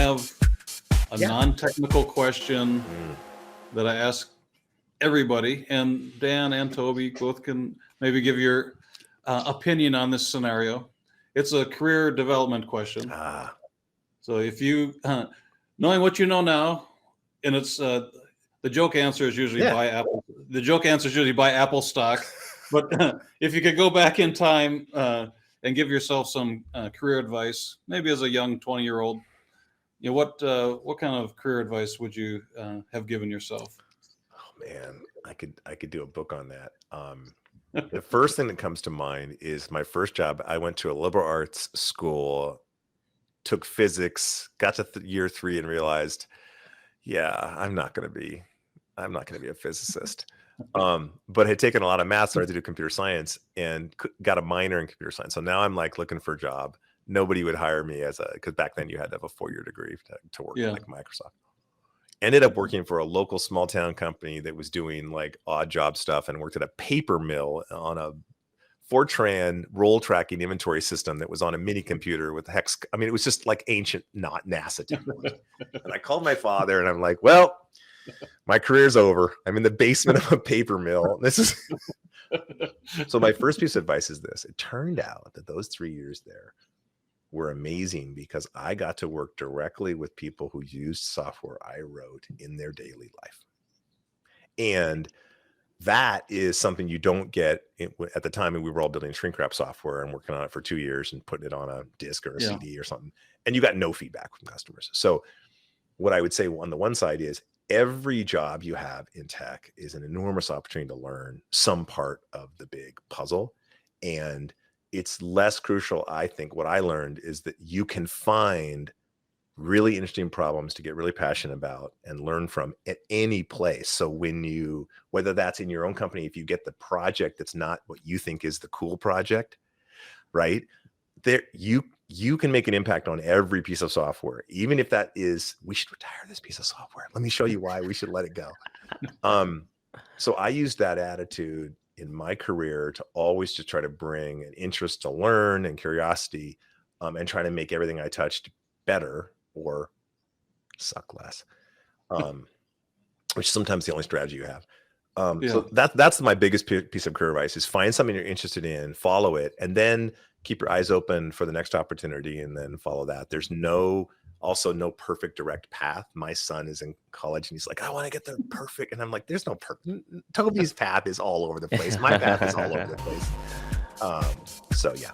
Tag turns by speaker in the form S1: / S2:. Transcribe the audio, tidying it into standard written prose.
S1: have a non-technical question that I ask everybody, and Dan and Toby both can maybe give your opinion on this scenario. It's a career development question. So if you, knowing what you know now, and it's the joke answer is usually buy Apple. The joke answer is usually buy Apple stock. But if you could go back in time and give yourself some career advice, maybe as a young 20-year-old, you know, what kind of career advice would you have given yourself?
S2: Oh man, I could do a book on that. The first thing that comes to mind is my first job. I went to a liberal arts school, took physics, got to year 3 and realized, yeah, I'm not going to be a physicist. But had taken a lot of math, started to do computer science, and got a minor in computer science. So now I'm like looking for a job. Nobody would hire me because back then you had to have a 4-year degree to work at like Microsoft. Ended up working for a local small town company that was doing like odd job stuff, and worked at a paper mill on a Fortran roll tracking inventory system that was on a mini computer with hex. I mean, it was just like ancient, not NASA technology. And I called my father and I'm like, well, my career's over. I'm in the basement of a paper mill. This is so my first piece of advice is this. It turned out that those 3 years there were amazing because I got to work directly with people who used software I wrote in their daily life. And that is something you don't get at the time. And we were all building shrink wrap software and working on it for 2 years and putting it on a disk or a CD or something. And you got no feedback from customers. So what I would say on the one side is every job you have in tech is an enormous opportunity to learn some part of the big puzzle. And it's less crucial. I think what I learned is that you can find really interesting problems to get really passionate about and learn from at any place. So whether that's in your own company, if you get the project that's not what you think is the cool project, right? There, you can make an impact on every piece of software, even if that is, we should retire this piece of software. Let me show you why we should let it go. So I used that attitude in my career to always just try to bring an interest to learn and curiosity, and try to make everything I touched better or suck less, which is sometimes the only strategy you have. So that's my biggest piece of career advice is find something you're interested in, follow it, and then keep your eyes open for the next opportunity and then follow that. There's also no perfect direct path. My son is in college and he's like, I want to get the perfect. And I'm like, there's no perfect. Toby's path is all over the place. My path is all over the place. So yeah.